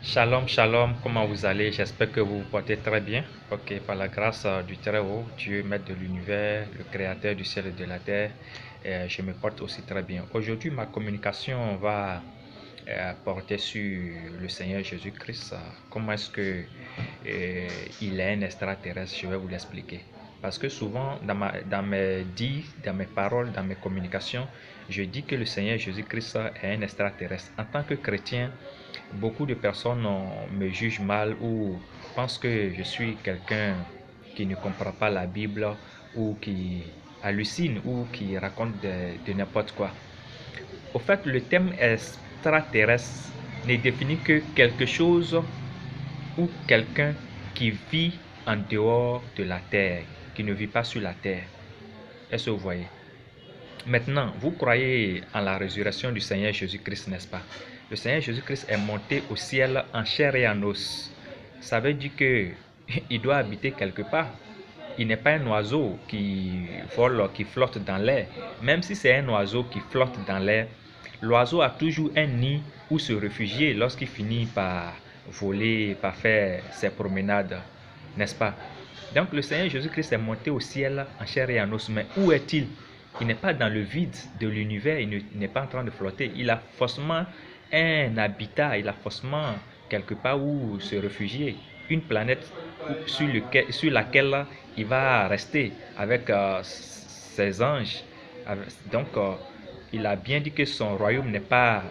Shalom, shalom, comment vous allez? J'espère que vous vous portez très bien. Ok, par la grâce du Très-Haut, Dieu, Maître de l'univers, le Créateur du ciel et de la terre, je me porte aussi très bien. Aujourd'hui, ma communication va porter sur le Seigneur Jésus-Christ. Comment est-ce que il est un extraterrestre? Je vais vous l'expliquer. Parce que souvent, dans mes dits, dans mes paroles, dans mes communications, je dis que le Seigneur Jésus-Christ est un extraterrestre. En tant que chrétien, beaucoup de personnes me jugent mal ou pensent que je suis quelqu'un qui ne comprend pas la Bible ou qui hallucine ou qui raconte de n'importe quoi. Au fait, le thème extraterrestre ne définit que quelque chose ou quelqu'un qui vit en dehors de la Terre, qui ne vit pas sur la Terre. Est-ce que vous voyez? Maintenant, vous croyez en la résurrection du Seigneur Jésus-Christ, n'est-ce pas? Le Seigneur Jésus-Christ est monté au ciel en chair et en os. Ça veut dire que il doit habiter quelque part. Il n'est pas un oiseau qui vole, qui flotte dans l'air. Même si c'est un oiseau qui flotte dans l'air, l'oiseau a toujours un nid où se réfugier lorsqu'il finit par voler, par faire ses promenades, n'est-ce pas? Donc le Seigneur Jésus-Christ est monté au ciel en chair et en os. Mais où est-il? Il n'est pas dans le vide de l'univers, il n'est pas en train de flotter. Il a forcément un habitat, il a forcément quelque part où se réfugier, une planète sur laquelle il va rester avec ses anges. Donc, il a bien dit que son royaume n'est pas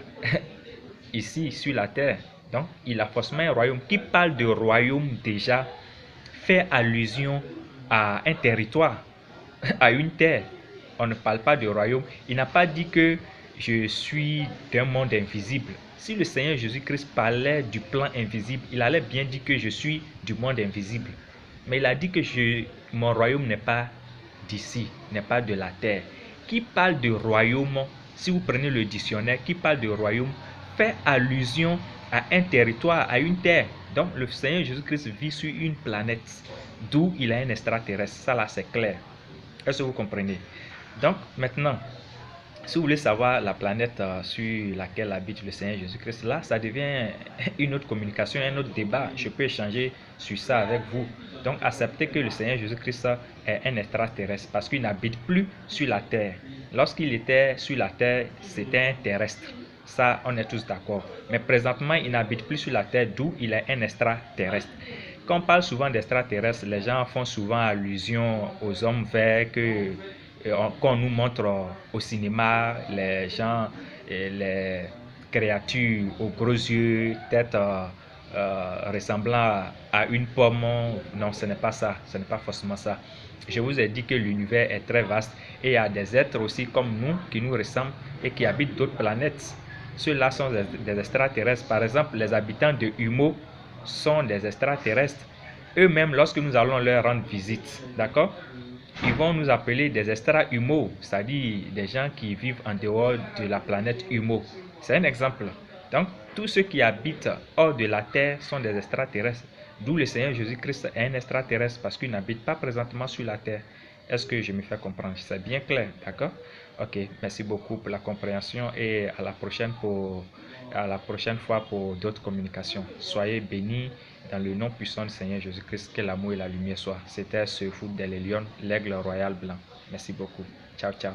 ici sur la terre. Donc, il a forcément un royaume. Qui parle de royaume déjà fait allusion à un territoire, à une terre. On ne parle pas de royaume. Il n'a pas dit que je suis d'un monde invisible. Si le Seigneur Jésus-Christ parlait du plan invisible, il allait bien dire que je suis du monde invisible. Mais il a dit que mon royaume n'est pas d'ici, n'est pas de la terre. Qui parle de royaume, si vous prenez le dictionnaire, qui parle de royaume, fait allusion à un territoire, à une terre. Donc le Seigneur Jésus-Christ vit sur une planète, d'où il est un extraterrestre. Ça là, c'est clair. Est-ce que vous comprenez? Donc maintenant, si vous voulez savoir la planète sur laquelle habite le Seigneur Jésus-Christ, là, ça devient une autre communication, un autre débat. Je peux échanger sur ça avec vous. Donc, acceptez que le Seigneur Jésus-Christ est un extraterrestre parce qu'il n'habite plus sur la terre. Lorsqu'il était sur la terre, c'était un terrestre. Ça, on est tous d'accord. Mais présentement, il n'habite plus sur la terre, d'où il est un extraterrestre. Quand on parle souvent d'extraterrestres, les gens font souvent allusion aux hommes verts qu'on nous montre au cinéma, les gens, les créatures aux gros yeux, tête ressemblant à une pomme. Non, ce n'est pas ça, ce n'est pas forcément ça. Je vous ai dit que l'univers est très vaste et il y a des êtres aussi comme nous qui nous ressemblent et qui habitent d'autres planètes. Ceux-là sont des extraterrestres. Par exemple, les habitants de Humo sont des extraterrestres. Eux-mêmes, lorsque nous allons leur rendre visite, d'accord, ils vont nous appeler des extra-humains, c'est-à-dire des gens qui vivent en dehors de la planète Humo. C'est un exemple. Donc, tous ceux qui habitent hors de la Terre sont des extraterrestres. D'où le Seigneur Jésus-Christ est un extraterrestre parce qu'il n'habite pas présentement sur la Terre. Est-ce que je me fais comprendre? C'est bien clair, d'accord? Ok, merci beaucoup pour la compréhension et à la prochaine fois pour d'autres communications. Soyez bénis dans le nom puissant du Seigneur Jésus-Christ, que l'amour et la lumière soient. C'était ce foot de Léon, l'aigle royal blanc. Merci beaucoup. Ciao, ciao.